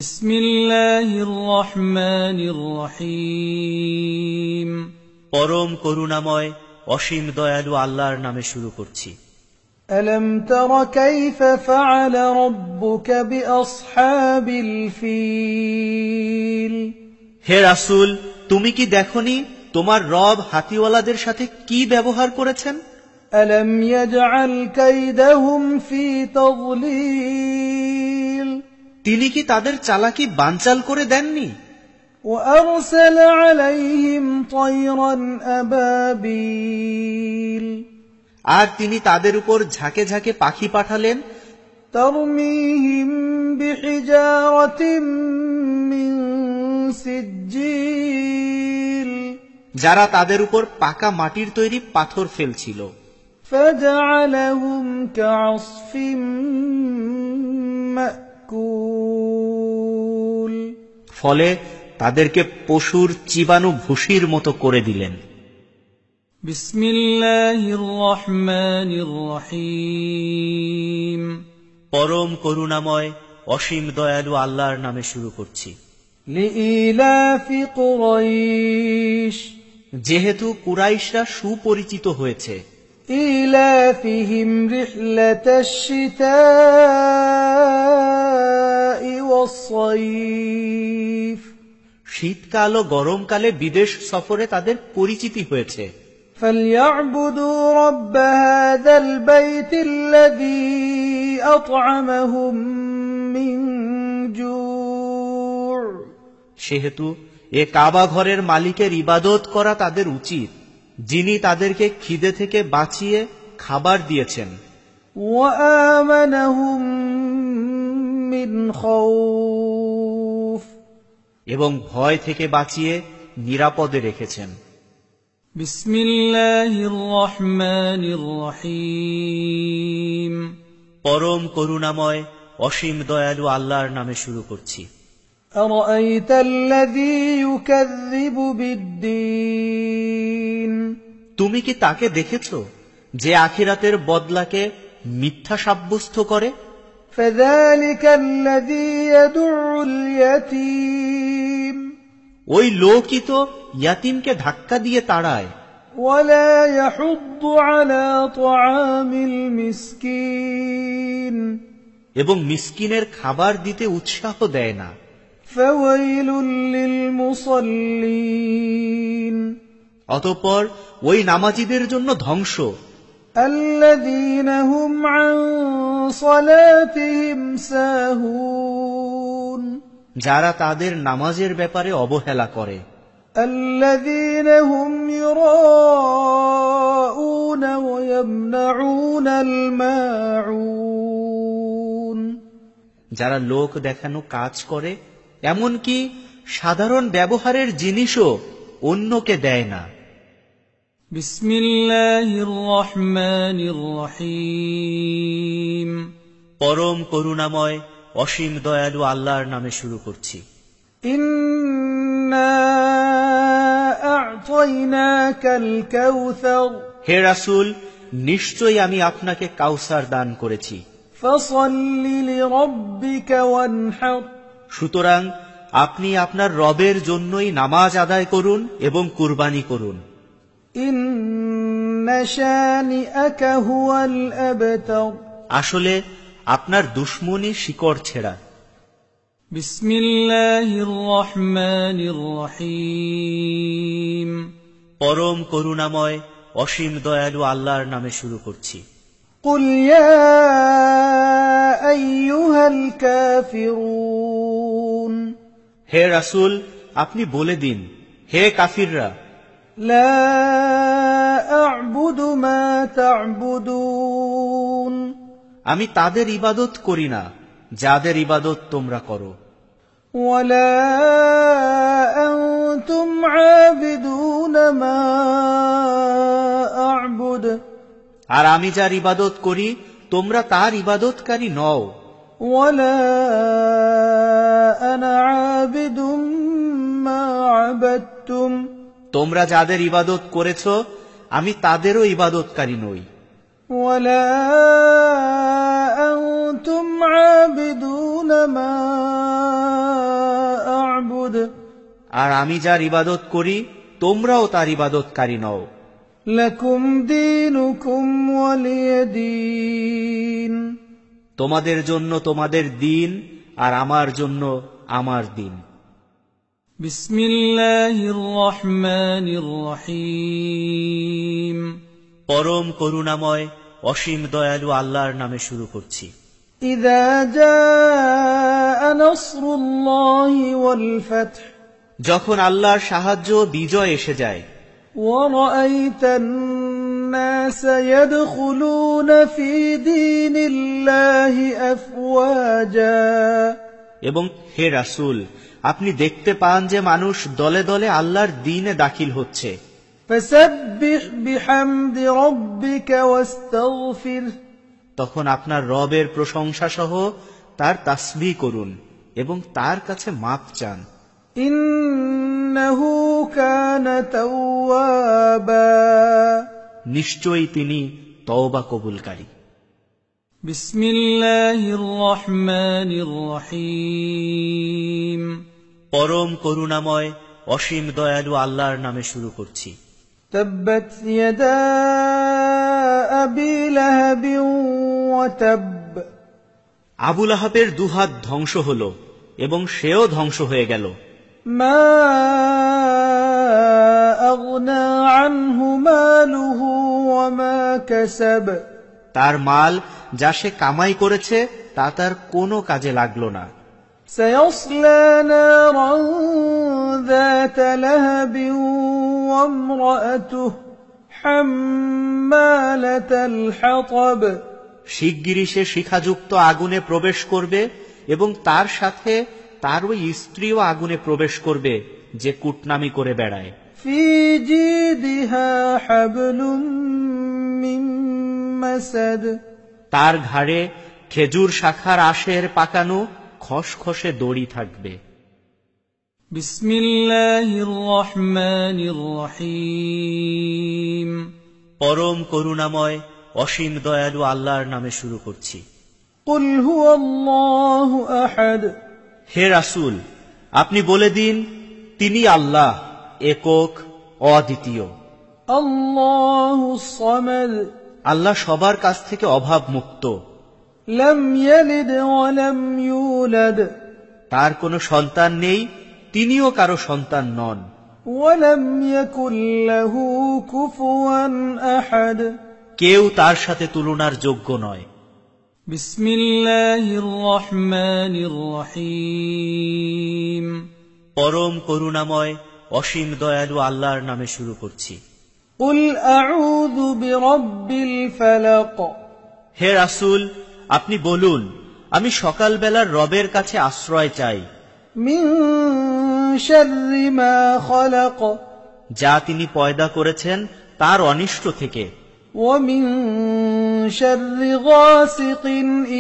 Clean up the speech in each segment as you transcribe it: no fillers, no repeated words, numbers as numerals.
বিসমিল্লাহির রহমানির রহিম। পরম করুণাময় অসীম দয়ালু আল্লাহর নামে শুরু করছি। আলম তারা কাইফা ফাআলা রাব্বুকা বিআসহাবিল ফিল। হে রাসূল, তুমি কি দেখনি তোমার রব হাতিওয়ালাদের সাথে কি ব্যবহার করেছেন? আলম ইয়াজআল কাইদাহুম ফি তাদলিল। তিনি কি তাদের চালাকি বানচাল করে দেননি? وأرسل عليهم طيرا أبابيل। আর তিনি তাদের উপর ঝাঁকে ঝাঁকে পাখি পাঠালেন। ترميهم بحجارة من سجيل। যারা তাদের উপর পাকা মাটির তৈরি পাথর ফেলছিল। فجعلهم كعصف مأكول। ফলে তাদেরকে পশুর চিবানো ভুসির মতো করে দিলেন। বিসমিল্লাহির রহমানির রহিম। পরম করুণাময় অসীম দয়ালু আল্লাহর নামে শুরু করছি। লিইলাফি কুরাইশ। যেহেতু কুরাইশরা সুপরিচিত হয়েছে। ইলাফিহিম রিহলাতাশ শিতাই ওয়াস সাইফ। শীতকাল ও গরমকালে বিদেশ সফরে তাদের পরিচিতি হয়েছে। فَلْيَعْبُدُوا رَبَّ هَذَا الْبَيْتِ الَّذِي أَطْعَمَهُم مِّن جُوعٍ। সেহেতু এ কাবা ঘরের মালিকের ইবাদত করা তাদের উচিত, যিনি তাদেরকে খিদে থেকে বাঁচিয়ে খাবার দিয়েছেন। وَآمَنَهُم مِّنْ خَوْفٍ। এবং ভয় থেকে বাঁচিয়ে নিরাপদে রেখেছেন। বিসমিল্লাহির রহমানির রহিম। পরম করুণাময় অসীম দয়ালু আল্লাহর নামে শুরু করছি। আরাআইতাল্লাযী ইউকাযযিবু বিদ্দীন। তুমি কি তাকে দেখেছো যে আখিরাতের বদলাকে মিথ্যা সাব্যস্ত করে? ফাযালিকাল্লাযী ইয়াদুউল ইয়াতীম। ওই লোকই তো ইয়াতীমকে ধাক্কা দিয়ে তাড়ায়। ওয়ালা ইয়াহুদ্দু আলা তুআমিল মিসকিন। এবং মিসকিনের খাবার দিতে উৎসাহ দেয় না। ফাওয়াইলুল লিল মুসাল্লিন। অতঃপর ওই নামাজীদের জন্য ধ্বংস। আল্লাযীনা হুম আন সালাতিহিম সাহুন। যারা তাদের নামাজের ব্যাপারে অবহেলা করে। আল্লাযীনা হুম ইউরাউনা ওয়া ইয়ামনাউনাল মাউন। যারা লোক দেখানো কাজ করে, এমনকি সাধারণ ব্যবহারের জিনিসও অন্যকে দেয় না। বিসমিল্লাহির রহমানির রহিম। পরম করুণাময় অসীম দয়ালু আল্লাহর নামে শুরু করছি। ইন্না আ'তাইনাকাল কাউসার। হে রাসূল, নিশ্চয়ই আমি আপনাকে কাউসার দান করেছি। ফাসাল্লি লিরাব্বিকা ওয়ানহার। সুতরাং আপনি আপনার রবের জন্যই নামাজ আদায় করুন এবং কুরবানি করুন। ইন্না শানিআকা হুয়াল আবতার। আসলে আপনার দুশমনী শিকড় ছেঁড়া। বিসমিল্লাহির রহমানির রহিম। পরম করুণাময় অসীম দয়ালু আল্লাহর নামে শুরু করছি। কুল ইয়া আইয়ুহাল কাফিরুন। হে রাসূল, আপনি বলে দিন, হে কাফিররা, লা আ'বুদু মা তা'বুদুন। আমি তাদের ইবাদত করি না যাদের ইবাদত তোমরা করো। ওয়ালা আনতুম আবিদুন মা আ'বুদ। আর আমি যার ইবাদত করি তোমরা তার ইবাদতকারী নও। ওয়ালা আনা আবিদুম মা আবাদতুম। তোমরা যাদের ইবাদত করেছ আমি তাদেরও ইবাদতকারী নই। ولا أنتم عابدون ما فاسجد আর আমি যার ইবাদত করি তোমরাও তার ইবাদতকারী নও। لكم دينكم ولي دين তোমাদের জন্য তোমাদের দিন আর আমার জন্য আমার দিন। بسم الله الرحمن الرحيم পরম করুণাময় অসীম দয়ালু আল্লাহর নামে শুরু করছি। إذا جاء نصر الله والفتح যখন আল্লাহর সাহায্য ও বিজয় এসে যায়, ورأيت الناس يدخلون في دين الله أفواجا এবং হে রাসূল, আপনি দেখতে পান যে মানুষ দলে দলে আল্লাহর দ্বীনে দাখিল হচ্ছে। فسبح بحمد ربك واستغفره তখন আপনার রবের প্রশংসা সহ তার তাসবিহ করুন এবং তার কাছে মাপ চান। إنه كان توابا নিশ্চয়ই তিনি তওবা কবুলকারী। بسم الله الرحمن الرحيم পরম করুণাময় অসীম দয়ালু আল্লাহর নামে শুরু করছি। تبت يدا أبي لهب وتب আবু লাহাবের দুহাত ধ্বংস হল এবং সেও ধ্বংস হয়ে গেল। ما أغنى عنه ماله وما كسب তার মাল যা সে কামাই করেছে তা তার কোনো কাজে লাগল না। سيصلى نارا ذات لهب وامرأته حمالة الحطب শিগগিরই সে শিখাযুক্ত আগুনে প্রবেশ করবে এবং তার সাথে তার ওই স্ত্রীও আগুনে প্রবেশ করবে যে কুটনামি করে বেড়ায়। في جيدها حبل من مسد তার ঘাড়ে খেজুর শাখার আশের পাকানো খসখসে দড়ি থাকবে। بسم الله الرحمن الرحيم পরম করুণাময় অসীম দয়ালু আল্লাহর নামে শুরু করছি। قل هو الله أحد হে রাসূল, আপনি বলে দিন, তিনি আল্লাহ, একক, অদ্বিতীয়। الله الصمد আল্লাহ সবার কাছ থেকে অভাব মুক্ত। لم يلد ولم يولد তার কোনো সন্তান নেই, তিনিও কারো সন্তান নন। ولم يكن له كفوا أحد কেউ তার সাথে তুলনার যোগ্য নয়। بسم الله الرحمن الرحيم পরম করুণাময় অসীম দয়ালু আল্লাহর নামে শুরু করছি। قل أعوذ برب الفلق হে রাসূল, আপনি বলুন, আমি সকালবেলার রবের কাছে আশ্রয় চাই من شر ما خلق যা তিনি পয়দা করেছেন তার অনিষ্ট থেকে, ومن شر غاسق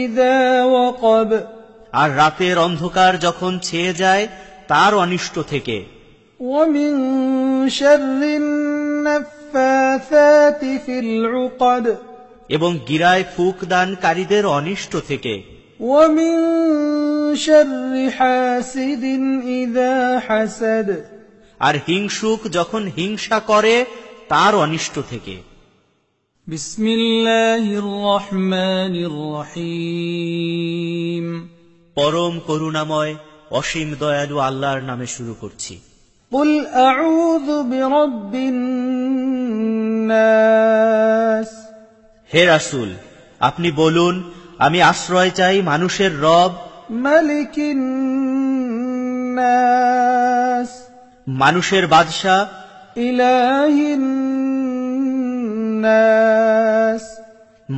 إذا وقب আর রাতের অন্ধকার যখন ছেয়ে যায় তার অনিষ্ট থেকে, ومن شر النفاثات في العقد এবং গিরায় ফুঁক দানকারীদের অনিষ্ট থেকে, ومن شر حاسد إذا حسد আর হিংসুক যখন হিংসা করে তার অনিষ্ট থেকে। بسم الله الرحمن الرحيم পরম করুণাময় অসীম দয়ালু আল্লাহর নামে শুরু করছি। قل أعوذ برب الناس হে রাসূল, আপনি বলুন, আমি আশ্রয় চাই মানুষের রব, ملك الناس মানুষের বাদশা, إله الناس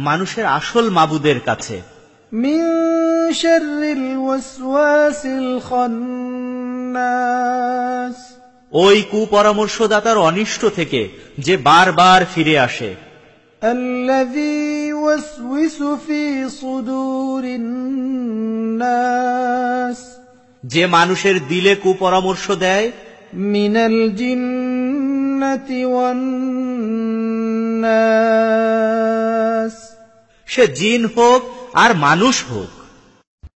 মানুষের আসল মাবুদের কাছে, من شر الوسواس الخناس ওই কুপরামর্শদাতার অনিষ্ট থেকে যে বারবার ফিরে আসে, الذي يوسوس في صدور الناس যে মানুষের দিলে কুপরামর্শ দেয়, من الجنة والناس সে জিন হোক আর মানুষ হোক।